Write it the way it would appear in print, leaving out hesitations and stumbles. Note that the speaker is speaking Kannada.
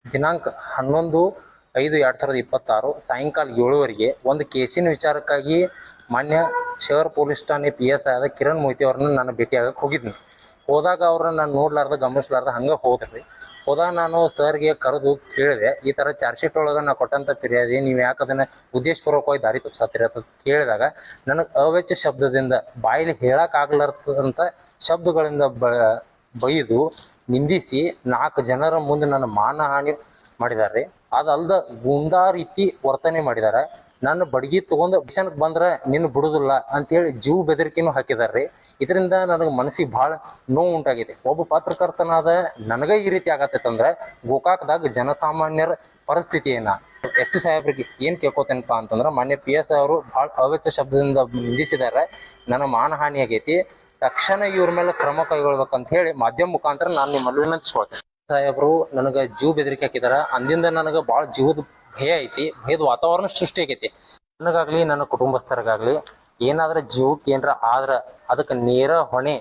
ದಿನಾಂಕ 11/5/2026 ಸಾಯಂಕಾಲ 7 ಒಂದು ಕೇಸಿನ ವಿಚಾರಕ್ಕಾಗಿ ಮಾನ್ಯ ಶಹರ್ ಪೊಲೀಸ್ ಠಾಣೆ PS ಆದ ಕಿರಣ್ ಮೊಯ್ತಿ ಅವ್ರನ್ನ ನಾನು ಭೇಟಿಯಾಗಕ್ಕೆ ಹೋಗಿದ್ನಿ. ಹೋದಾಗ ಅವ್ರನ್ನ ನಾನು ನೋಡ್ಲಾರ್ದ ಗಮನಿಸ್ಲಾರ್ದ ಹಂಗೆ ಹೋದ್ರಿ. ಹೋದಾಗ ನಾನು ಸರ್ಗೆ ಕರೆದು ಕೇಳಿದೆ, ಈ ಥರ ಚಾರ್ಜ್ ಶೀಟ್ ಒಳಗೆ ನಾ ಕೊಟ್ಟಂಥ ಫಿರ್ಯಾದಿ ನೀವು ಯಾಕೆ ಅದನ್ನು ಉದ್ದೇಶಪೂರ್ವಕವಾಗಿ ದಾರಿ ತಪ್ಪಿಸತ್ತೀರಿ ಅಂತ ಕೇಳಿದಾಗ ನನಗೆ ಅವೆಚ್ಚ ಶಬ್ದದಿಂದ ಬಾಯಲ್ಲಿ ಹೇಳೋಕ್ಕಾಗ್ಲಾರ್ದಂಥ ಶಬ್ದಗಳಿಂದ ಬೈದು ನಿಂದಿಸಿ 4 ಜನರ ಮುಂದೆ ನನ್ನ ಮಾನಹಾನಿ ಮಾಡಿದ್ದಾರೆ. ಅದಲ್ದ ಗುಂಡಾ ರೀತಿ ವರ್ತನೆ ಮಾಡಿದ್ದಾರೆ. ನನ್ನ ಬಡಗಿ ತಗೊಂಡು ಸ್ಟೇಷನ್ಗೆ ಬಂದ್ರೆ ನಿನ್ನ ಬಿಡುದಿಲ್ಲ ಅಂತೇಳಿ ಜೀವ ಬೆದರಿಕೆನೂ ಹಾಕಿದಾರ್ರಿ. ಇದರಿಂದ ನನಗೆ ಮನಸ್ಸಿಗೆ ಭಾಳ ನೋವು ಉಂಟಾಗಿದೆ. ಒಬ್ಬ ಪತ್ರಕರ್ತನಾದ ನನಗೆ ಈ ರೀತಿ ಆಗತ್ತಂದ್ರೆ ಗೋಕಾಕ್ದಾಗ ಜನಸಾಮಾನ್ಯರ ಪರಿಸ್ಥಿತಿ ಏನ? SP ಸಾಹೇಬ್ರಿಗೆ ಏನು ಕೇಳ್ಕೊತೇನಪ್ಪ ಅಂತಂದ್ರೆ, ಮಾನ್ಯ PS ಅವರು ಭಾಳ ಅವೆಚ್ಚ ಶಬ್ದದಿಂದ ನಿಂದಿಸಿದ್ದಾರೆ, ನನ್ನ ಮಾನಹಾನಿ ಆಗೈತಿ, ತಕ್ಷಣ ಇವ್ರ ಮೇಲೆ ಕ್ರಮ ಕೈಗೊಳ್ಬೇಕಂತ ಹೇಳಿ ಮಾಧ್ಯಮ ಮುಖಾಂತರ ನಾನು ನಿಮ್ಮಲ್ಲಿ ವಿನಂತಿಸ್ಕೊಳ್ತೇನೆ. ಸಾಹೇಬರು ನನಗೆ ಜೀವ ಬೆದರಿಕೆ ಹಾಕಿದಾರ. ಅಂದಿಂದ ನನಗೆ ಭಾಳ ಜೀವದ ಭಯ ಐತಿ, ಭಯದ ವಾತಾವರಣ ಸೃಷ್ಟಿ ಆಗೈತಿ. ನನಗಾಗ್ಲಿ ನನ್ನ ಕುಟುಂಬಸ್ಥರಿಗಾಗ್ಲಿ ಏನಾದ್ರೆ ಜೀವಕ್ಕೆ ಏನಾರ ಆದ್ರೆ ಅದಕ್ಕೆ ನೇರ ಹೊಣೆ